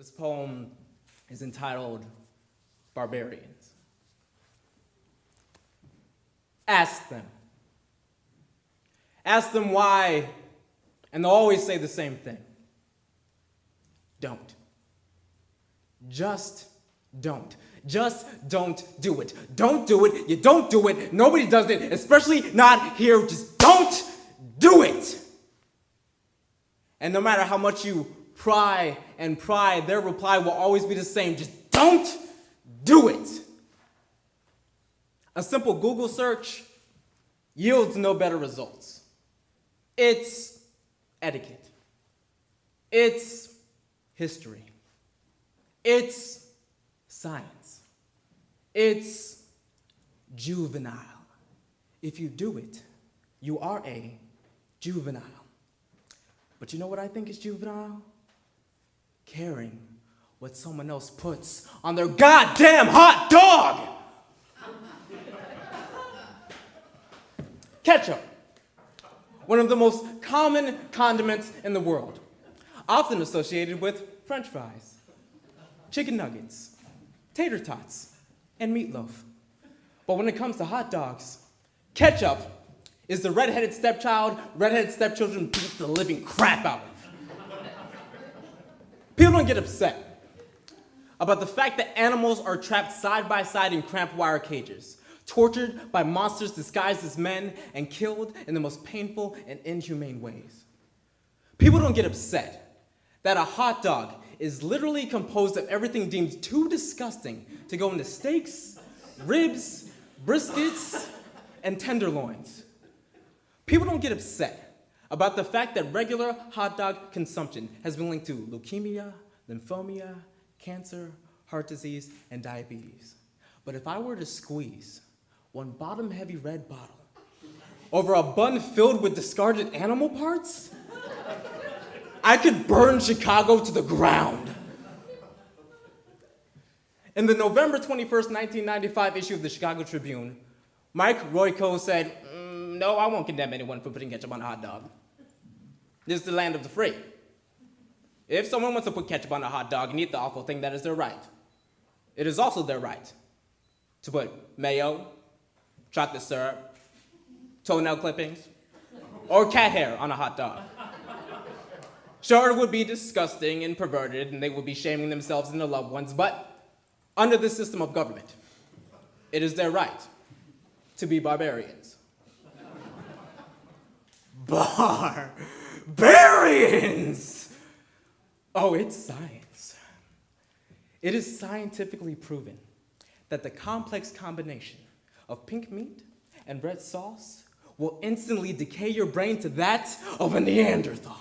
This poem is entitled Barbarians. Ask them. Ask them why, and they'll always say the same thing. Don't. Just don't. Just don't do it. Don't do it. You don't do it. Nobody does it, especially not here. Just don't do it. And no matter how much you pry and pry, their reply will always be the same. Just don't do it. A simple Google search yields no better results. It's etiquette. It's history. It's science. It's juvenile. If you do it, you are a juvenile. But you know what I think is juvenile? Caring what someone else puts on their goddamn hot dog! Ketchup, one of the most common condiments in the world, often associated with French fries, chicken nuggets, tater tots, and meatloaf. But when it comes to hot dogs, ketchup is the redheaded stepchildren beat the living crap out of. People don't get upset about the fact that animals are trapped side by side in cramped wire cages, tortured by monsters disguised as men, and killed in the most painful and inhumane ways. People don't get upset that a hot dog is literally composed of everything deemed too disgusting to go into steaks, ribs, briskets, and tenderloins. People don't get upset about the fact that regular hot dog consumption has been linked to leukemia, lymphoma, cancer, heart disease, and diabetes. But if I were to squeeze one bottom-heavy red bottle over a bun filled with discarded animal parts, I could burn Chicago to the ground. In the November 21st, 1995 issue of the Chicago Tribune, Mike Royko said, "No, I won't condemn anyone for putting ketchup on a hot dog. This is the land of the free. If someone wants to put ketchup on a hot dog and eat the awful thing, that is their right. It is also their right to put mayo, chocolate syrup, toenail clippings, or cat hair on a hot dog. Sure, it would be disgusting and perverted, and they would be shaming themselves and their loved ones, but under this system of government, it is their right to be barbarians." Barbarians! Oh, it's science. It is scientifically proven that the complex combination of pink meat and red sauce will instantly decay your brain to that of a Neanderthal.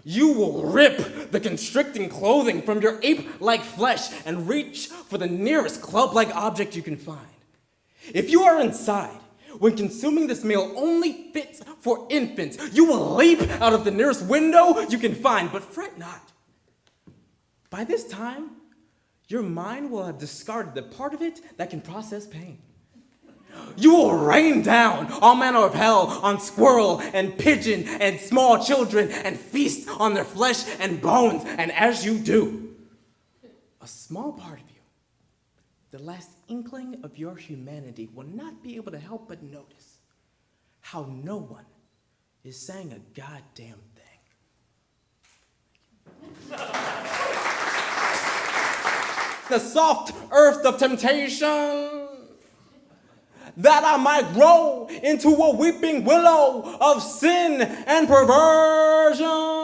You will rip the constricting clothing from your ape-like flesh and reach for the nearest club-like object you can find. If you are inside when consuming this meal only fits for infants, you will leap out of the nearest window you can find, but fret not. By this time, your mind will have discarded the part of it that can process pain. You will rain down all manner of hell on squirrel and pigeon and small children and feast on their flesh and bones, and as you do, a small part of you, the last inkling of your humanity, will not be able to help but notice how no one is saying a goddamn thing. The soft earth of temptation, that I might grow into a weeping willow of sin and perversion.